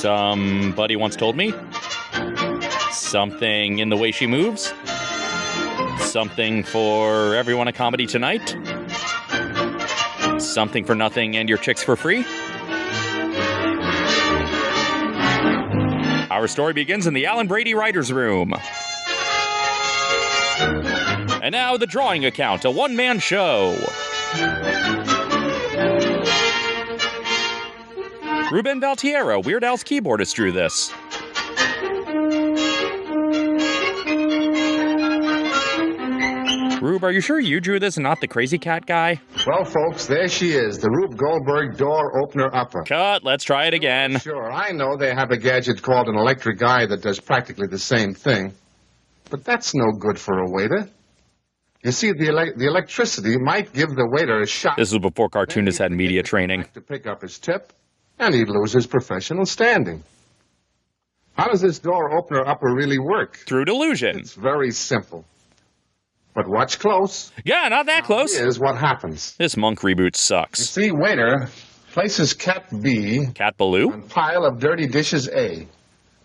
Somebody once told me. Something in the way she moves. Something for everyone at Comedy Tonight. Something for nothing and your chicks for free. Our story begins in the Alan Brady Writers' Room. And now, The Drawing Account, a one-man show. Ruben Valtierra, Weird Al's keyboardist, drew this. Rube, are you sure you drew this and not the crazy cat guy? Well, folks, there she is, the Rube Goldberg door opener upper. Cut, let's try it again. Sure, I know they have a gadget called an electric eye that does practically the same thing. But that's no good for a waiter. You see, the electricity might give the waiter a shock. This was before cartoonists had media training. To pick up his tip, and he'd lose his professional standing. How does this door opener upper really work? Through delusion. It's very simple. But watch close. Yeah, not that close. Here's what happens. This Monk reboot sucks. You see, waiter places Cat B Cat Baloo? on pile of dirty dishes A.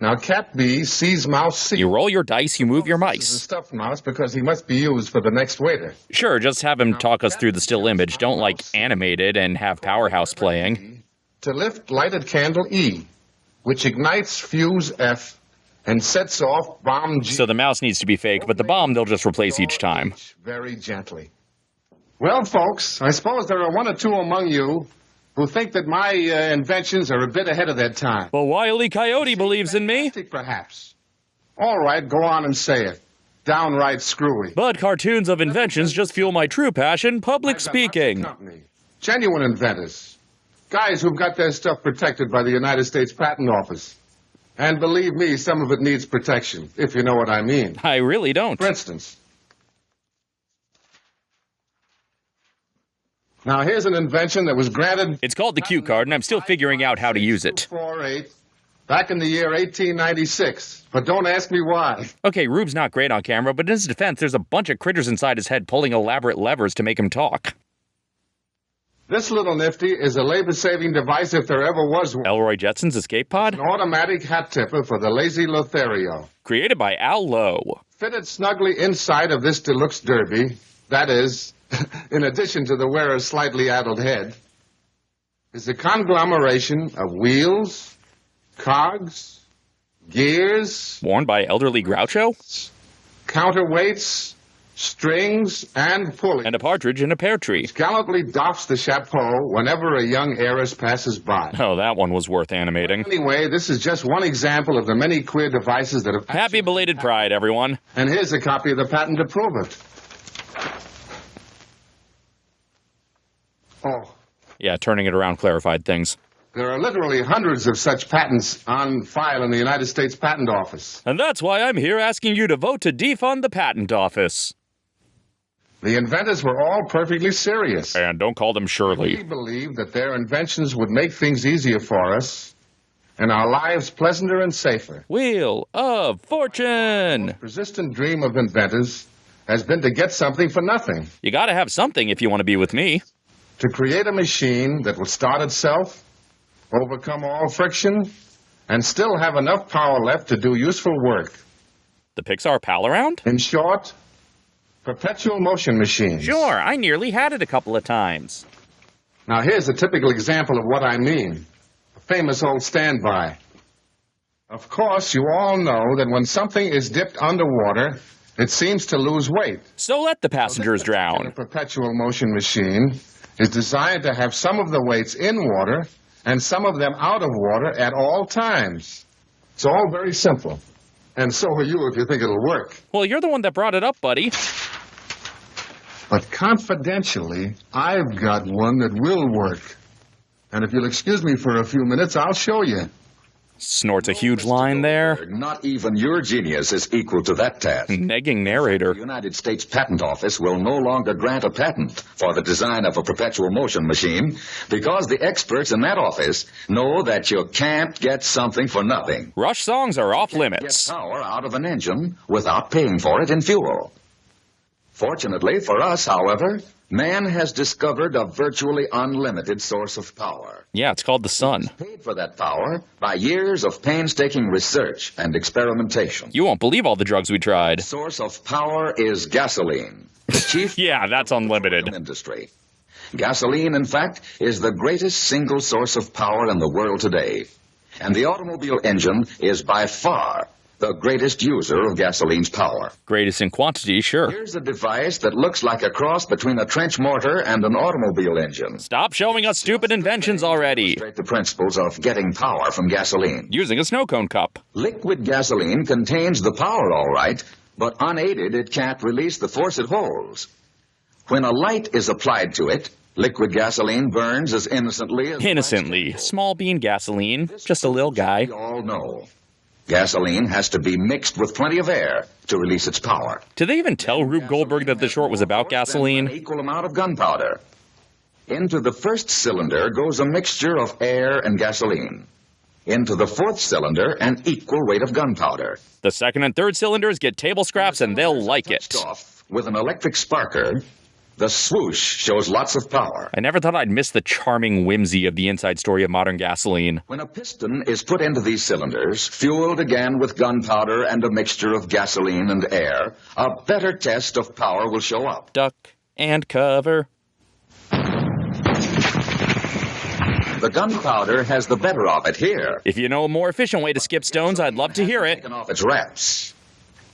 Now, Cat B sees Mouse C. You roll your dice, you move your This is a mice. stuffed mouse because he must be used for the next waiter. Sure, just have him talk us through the still image. Don't, animate it and have Powerhouse playing. To lift lighted candle E, which ignites fuse F and sets off bomb G. So the mouse needs to be fake, but the bomb they'll just replace each time. Very gently. Well, folks, I suppose there are one or two among you who think that my inventions are a bit ahead of their time. Well, Wile E. Coyote believes in me. Perhaps. All right, go on and say it. Downright screwy. But cartoons of inventions just fuel my true passion, public speaking. Genuine inventors. Guys who've got their stuff protected by the United States Patent Office. And believe me, some of it needs protection, if you know what I mean. I really don't. For instance, now here's an invention that was granted... It's called the cue card, and I'm still figuring out how to use it. 248, back in the year 1896. But don't ask me why. Okay, Rube's not great on camera, but in his defense, there's a bunch of critters inside his head pulling elaborate levers to make him talk. This little nifty is a labor-saving device if there ever was one. Elroy Jetson's escape pod? An automatic hat tipper for the lazy Lothario. Created by Al Lowe. Fitted snugly inside of this deluxe derby, that is, in addition to the wearer's slightly addled head, is a conglomeration of wheels, cogs, gears... Worn by elderly Groucho? Counterweights, strings, and pulleys. And a partridge in a pear tree. Gallantly doffs the chapeau whenever a young heiress passes by. Oh, that one was worth animating. Anyway, this is just one example of the many queer devices that have... Happy belated Pride, everyone. And here's a copy of the patent to prove it. Oh. Yeah, turning it around clarified things. There are literally hundreds of such patents on file in the United States Patent Office. And that's why I'm here asking you to vote to defund the Patent Office. The inventors were all perfectly serious. And don't call them Shirley. They believed that their inventions would make things easier for us and our lives pleasanter and safer. Wheel of Fortune! The persistent dream of inventors has been to get something for nothing. You gotta have something if you want to be with me. To create a machine that will start itself, overcome all friction, and still have enough power left to do useful work. The Pixar Pal Around? In short, perpetual motion machines. Sure, I nearly had it a couple of times. Now here's a typical example of what I mean. A famous old standby. Of course, you all know that when something is dipped underwater, it seems to lose weight. So let the passengers drown. A perpetual motion machine is designed to have some of the weights in water and some of them out of water at all times. It's all very simple. And so are you if you think it'll work. Well, you're the one that brought it up, buddy. But confidentially, I've got one that will work. And if you'll excuse me for a few minutes, I'll show you. Snorts a huge line there. Not even your genius is equal to that task. Negging narrator. The United States Patent Office will no longer grant a patent for the design of a perpetual motion machine because the experts in that office know that you can't get something for nothing. Rush songs are off limits. Get power out of an engine without paying for it in fuel. Fortunately for us, however, Man has discovered a virtually unlimited source of power. Yeah, it's called the sun. He's paid for that power by years of painstaking research and experimentation. You won't believe all the drugs we tried. The source of power is gasoline, the chief Yeah, that's unlimited. industry. Gasoline, in fact, is the greatest single source of power in the world today. And the automobile engine is by far the greatest user of gasoline's power. Greatest in quantity, sure. Here's a device that looks like a cross between a trench mortar and an automobile engine. Stop showing us stupid inventions already. Illustrate the principles of getting power from gasoline. Using a snow cone cup. Liquid gasoline contains the power, all right, but unaided it can't release the force it holds. When a light is applied to it, liquid gasoline burns as innocently as... Innocently. Small bean gasoline. Just a little guy. We all know. Gasoline has to be mixed with plenty of air to release its power. Did they even tell Rube Goldberg that the short was about gasoline? An equal amount of gunpowder. Into the first cylinder goes a mixture of air and gasoline. Into the fourth cylinder, an equal weight of gunpowder. The second and third cylinders get table scraps and they'll like it. Touched off with an electric sparker, the swoosh shows lots of power. I never thought I'd miss the charming whimsy of the inside story of modern gasoline. When a piston is put into these cylinders, fueled again with gunpowder and a mixture of gasoline and air, a better test of power will show up. Duck and cover. The gunpowder has the better of it here. If you know a more efficient way to skip stones, I'd love to hear it. Taken off its wraps.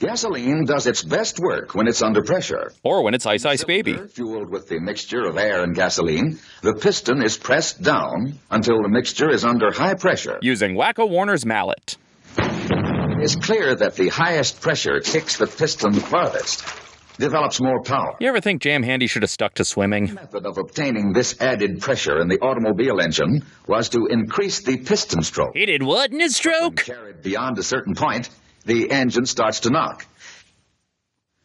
Gasoline does its best work when it's under pressure. Or when it's Ice Ice Baby. Fueled with the mixture of air and gasoline, the piston is pressed down until the mixture is under high pressure. Using Wacko Warner's mallet. It is clear that the highest pressure kicks the piston farthest, develops more power. You ever think Jam Handy should have stuck to swimming? The method of obtaining this added pressure in the automobile engine was to increase the piston stroke. He did what in his When stroke? carried beyond a certain point, the engine starts to knock.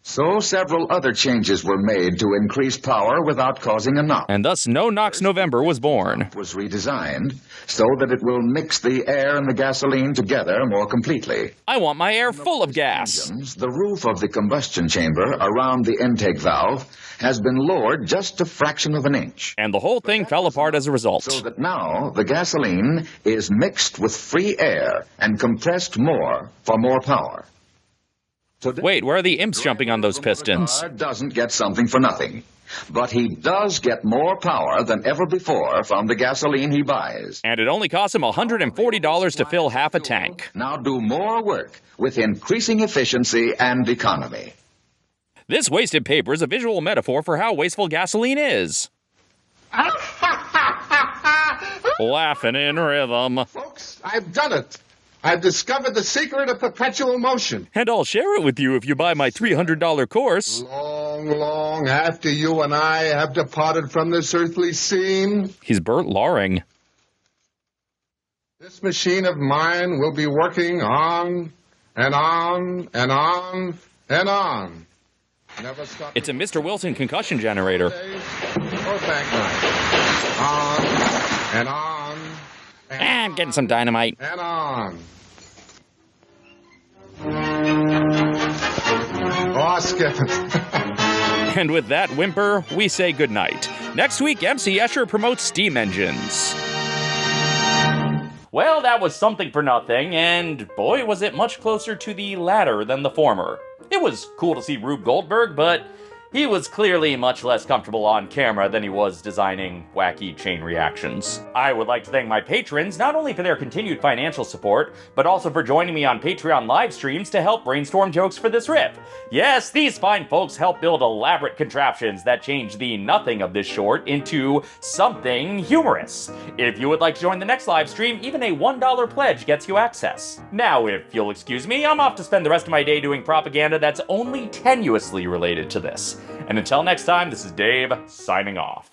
So several other changes were made to increase power without causing a knock. And thus No Knocks November was born. It was redesigned so that it will mix the air and the gasoline together more completely. I want my air full of gas. Engines, the roof of the combustion chamber around the intake valve has been lowered just a fraction of an inch. And the whole thing fell apart as a result. So that now the gasoline is mixed with free air and compressed more for more power. Today, Wait, where are the imps jumping on those pistons? the car doesn't get something for nothing, but he does get more power than ever before from the gasoline he buys. And it only cost him $140 to fill half a tank. Now do more work with increasing efficiency and economy. This wasted paper is a visual metaphor for how wasteful gasoline is. Laughing in rhythm. Folks, I've done it. I've discovered the secret of perpetual motion. And I'll share it with you if you buy my $300 course. Long, long after you and I have departed from this earthly scene, He's Bert Loring. this machine of mine will be working on and on and on and on. Never stopping. It's a Mr. Wilson concussion generator. Or banknife. On and on and I'm getting some dynamite. and on. Oh, skip it. And with that whimper, we say goodnight. Next week, MC Escher promotes steam engines. Well, that was something for nothing, and boy, was it much closer to the latter than the former. It was cool to see Rube Goldberg, but he was clearly much less comfortable on camera than he was designing wacky chain reactions. I would like to thank my patrons, not only for their continued financial support, but also for joining me on Patreon live streams to help brainstorm jokes for this rip. Yes, these fine folks help build elaborate contraptions that change the nothing of this short into something humorous. If you would like to join the next live stream, even a $1 pledge gets you access. Now, if you'll excuse me, I'm off to spend the rest of my day doing propaganda that's only tenuously related to this. And until next time, this is Dave, signing off.